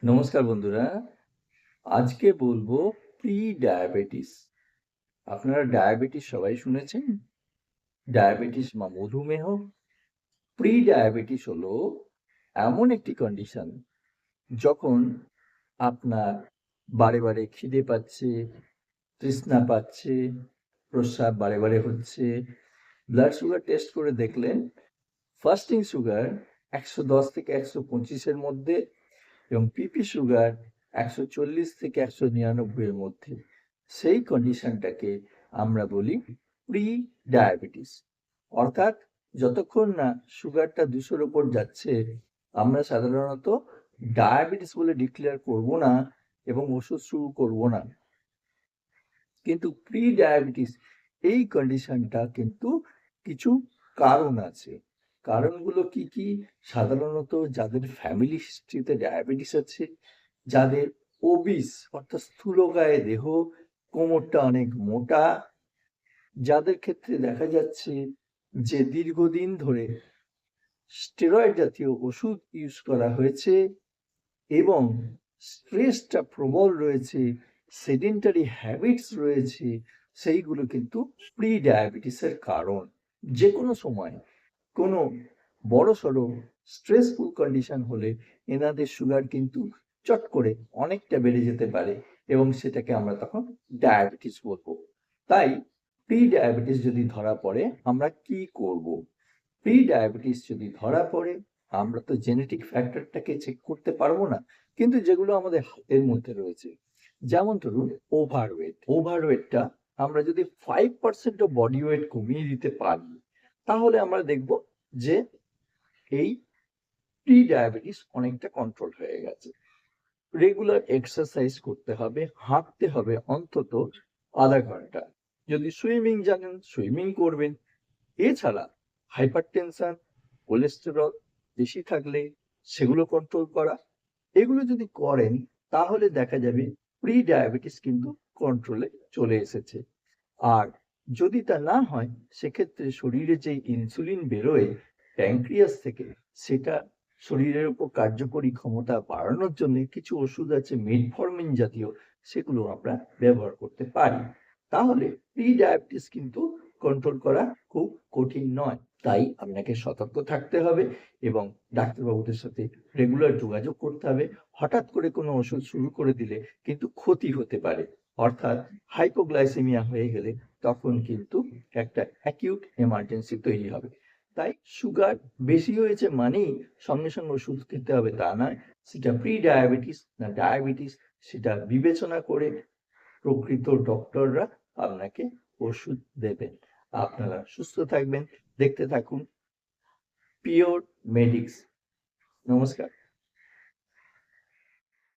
নমস্কার বন্ধুরা, আজকে বলবো প্রি ডায়াবেটিস। আপনারা ডায়াবেটিস সবাই শুনেছেন। ডায়াবেটিস বা মধুমেহ। প্রি ডায়াবেটিস হলো এমন একটি কন্ডিশন যখন আপনার বারে বারে খিদে পাচ্ছে, তৃষ্ণা পাচ্ছে, প্রস্রাব বারে বারে হচ্ছে। ব্লাড সুগার টেস্ট করে দেখলেন ফাস্টিং সুগার 110 থেকে 125-এর মধ্যে এবং পিপি সুগার 140 থেকে 199-এর মধ্যে। সেই কন্ডিশনটাকে আমরা বলি প্রি ডায়াবেটিস। অর্থাৎ যতক্ষণ না সুগারটা 200-র উপর যাচ্ছে আমরা সাধারণত ডায়াবেটিস বলে ডিক্লেয়ার করব না এবং ওষুধ শুরু করব না। কিন্তু প্রি ডায়াবেটিস এই কন্ডিশনটা কিন্তু কিছু কারণ আছে। কারণগুলো কি কি? সাধারণত যাদের ফ্যামিলি হিস্ট্রিতে ডায়াবেটিস আছে, যাদের ওবিস অর্থাৎ স্থূলকায় দেহ, কোমরটা অনেক মোটা, যাদের ক্ষেত্রে দেখা যাচ্ছে যে দীর্ঘদিন ধরে স্টেরয়েড জাতীয় ওষুধ ইউজ করা হয়েছে এবং স্ট্রেসটা প্রবল রয়েছে, সেডেন্টারি হ্যাবিটস রয়েছে, সেইগুলো কিন্তু প্রি ডায়াবেটিসের কারণ। যে কোনো সময় কোনো বড়সড় স্ট্রেসফুল কন্ডিশন হলে এনাদের সুগার কিন্তু চট করে অনেকটা বেড়ে যেতে পারে এবং সেটাকে আমরা তখন ডায়াবেটিস বলবো। তাই প্রি ডায়াবেটিস যদি ধরা পড়ে আমরা কি করব? প্রি ডায়াবেটিস যদি ধরা পড়ে আমরা তো জেনেটিক ফ্যাক্টরটাকে চেক করতে পারবো না, কিন্তু যেগুলো আমাদের হাতের মধ্যে রয়েছে, যেমন ধরুন ওভারওয়েটটা আমরা যদি 5% অফ বডি ওয়েট কমিয়ে দিতে পারি তাহলে আমরা দেখব যে এই প্রি ডায়াবেটিস অনেকটা কন্ট্রোল হয়ে গেছে। রেগুলার এক্সারসাইজ করতে হবে, হাঁটতে হবে অন্তত আধা ঘন্টা। যদি সুইমিং জানেন সুইমিং করবেন। এছাড়া হাইপারটেনশন, কোলেস্টেরল বেশি থাকলে সেগুলো কন্ট্রোল করা, এগুলো যদি করেন তাহলে দেখা যাবে প্রি ডায়াবেটিস কিন্তু কন্ট্রোলে চলে এসেছে। আর যদি তা না হয় সেক্ষেত্রে শরীরে যে ইনসুলিন বেরোয় প্যানক্রিয়াস থেকে, সেটা শরীরের উপর কার্যকরী ক্ষমতা বাড়ানোর জন্য কিছু ওষুধ আছে মেটফর্মিন জাতীয়, সেগুলো আমরা ব্যবহার করতে পারি। তাহলে প্রি ডায়াবেটিস কিন্তু কন্ট্রোল করা খুব কঠিন নয়। তাই আপনাকে সতর্ক থাকতে হবে এবং ডাক্তারবাবুদের সাথে রেগুলার যোগাযোগ করতে হবে। হঠাৎ করে কোনো ওষুধ শুরু করে দিলে কিন্তু ক্ষতি হতে পারে, অর্থাৎ হাইপোগ্লাইসেমিয়া হয়ে গেলে তখন কিন্তু একটা অ্যাকিউট এমার্জেন্সি তৈরি হবে। তাই সুগার বেশি হয়েছে মানেই সঙ্গে সঙ্গে ওষুধ খেতে হবে তা নয়। সেটা প্রি ডায়াবেটিস না ডায়াবেটিস সেটা বিবেচনা করে প্রকৃত ডক্টররা আপনাকে ওষুধ দেবেন। আপনারা সুস্থ থাকবেন, দেখতে থাকুন পিওর মেডিক্স। নমস্কার।